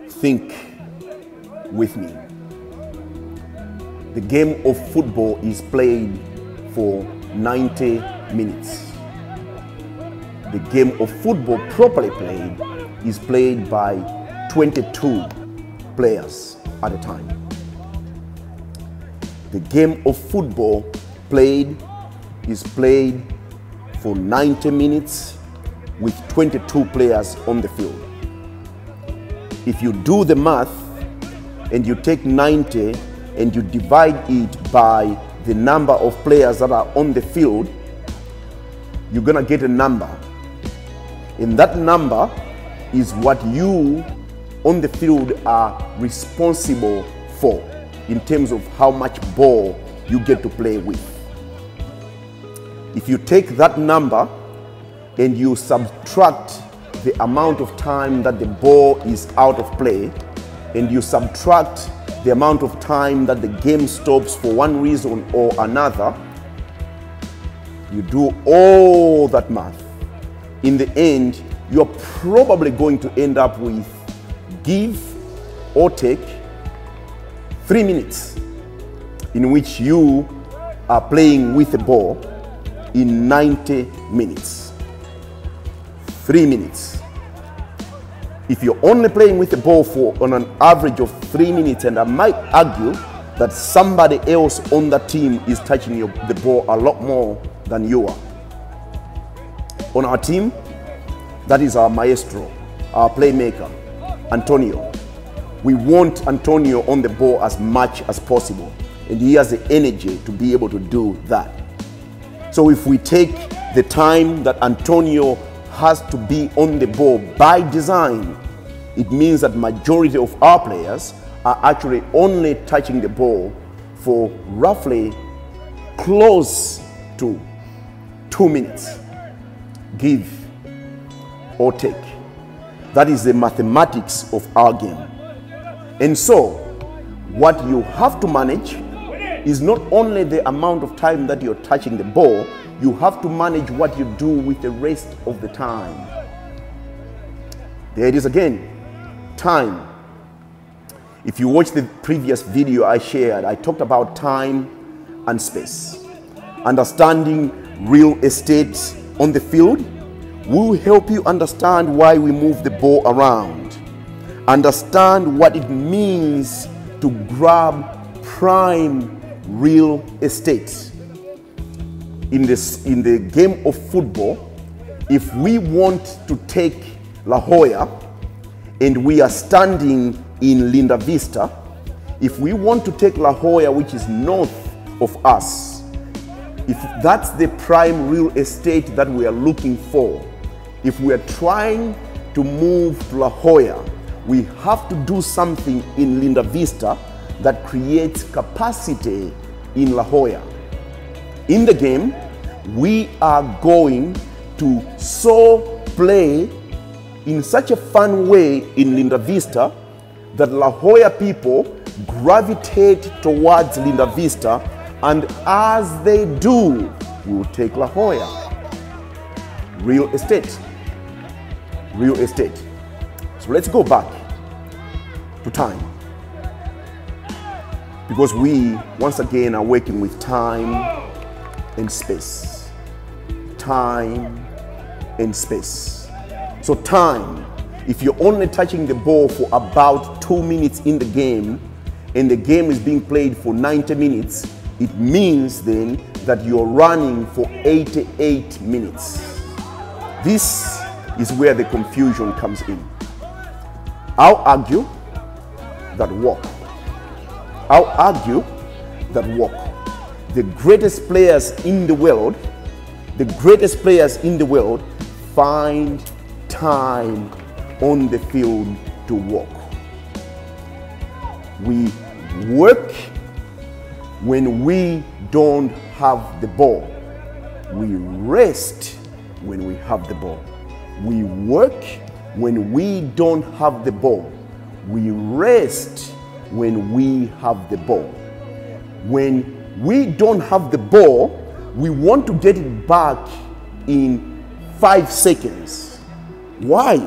Think with me. The game of football is played for 90 minutes. The game of football properly played is played by 22 players at a time. The game of football played is played for 90 minutes with 22 players on the field. If you do the math and you take 90 and you divide it by the number of players that are on the field, you're gonna get a number. And that number is what you on the field are responsible for in terms of how much ball you get to play with. If you take that number and you subtract the amount of time that the ball is out of play, and you subtract the amount of time that the game stops for one reason or another, you do all that math, in the end, you're probably going to end up with give or take 3 minutes in which you are playing with the ball in 90 minutes. 3 minutes. If you're only playing with the ball for on an average of 3 minutes, and I might argue that somebody else on the team is touching the ball a lot more than you are. On our team, that is our maestro, our playmaker, Antonio. We want Antonio on the ball as much as possible, and he has the energy to be able to do that. So if we take the time that Antonio has to be on the ball by design, it means that majority of our players are actually only touching the ball for roughly close to 2 minutes. Give or take. That is the mathematics of our game. And so, what you have to manage is not only the amount of time that you're touching the ball, you have to manage what you do with the rest of the time. There it is again, time. If you watch the previous video I shared, I talked about time and space. Understanding real estate on the field will help you understand why we move the ball around. Understand what it means to grab prime real estate. In the game of football, if we want to take La Jolla and we are standing in Linda Vista, if we want to take La Jolla, which is north of us, if that's the prime real estate that we are looking for, if we are trying to move to La Jolla, we have to do something in Linda Vista that creates capacity in La Jolla. In the game, we are going to so play in such a fun way in Linda Vista that La Jolla people gravitate towards Linda Vista, and as they do, we'll take La Jolla. Real estate. Real estate. So let's go back to time, because we once again are working with time and space. Time and space. So time, if you're only touching the ball for about 2 minutes in the game, and the game is being played for 90 minutes, it means then that you're running for 88 minutes. This is where the confusion comes in. I'll argue that walk. I'll argue that walk. The greatest players in the world, find time on the field to walk. We work when we don't have the ball. We rest when we have the ball. We work when we don't have the ball. We rest when we have the ball. When we don't have the ball, we want to get it back in 5 seconds. Why?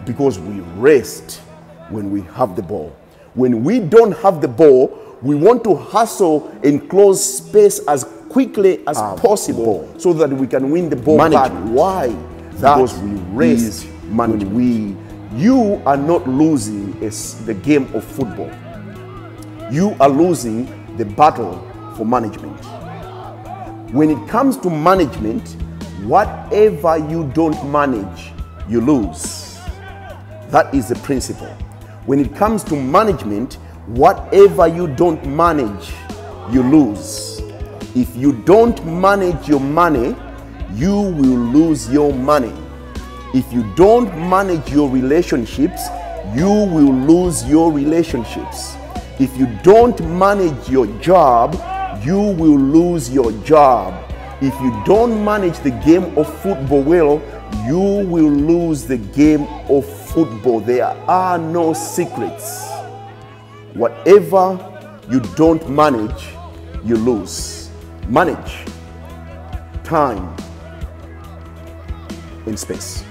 because we rest when we have the ball. When we don't have the ball, we want to hustle and close space as quickly as possible so that we can win the ball back. Why? Because we rest when you are not losing the game of football. You are losing the battle for management. When it comes to management, whatever you don't manage, you lose. That is the principle. When it comes to management, whatever you don't manage, you lose. If you don't manage your money, you will lose your money. If you don't manage your relationships, you will lose your relationships. If you don't manage your job, you will lose your job. If you don't manage the game of football well, you will lose the game of football. There are no secrets. Whatever you don't manage, you lose. Manage time and space.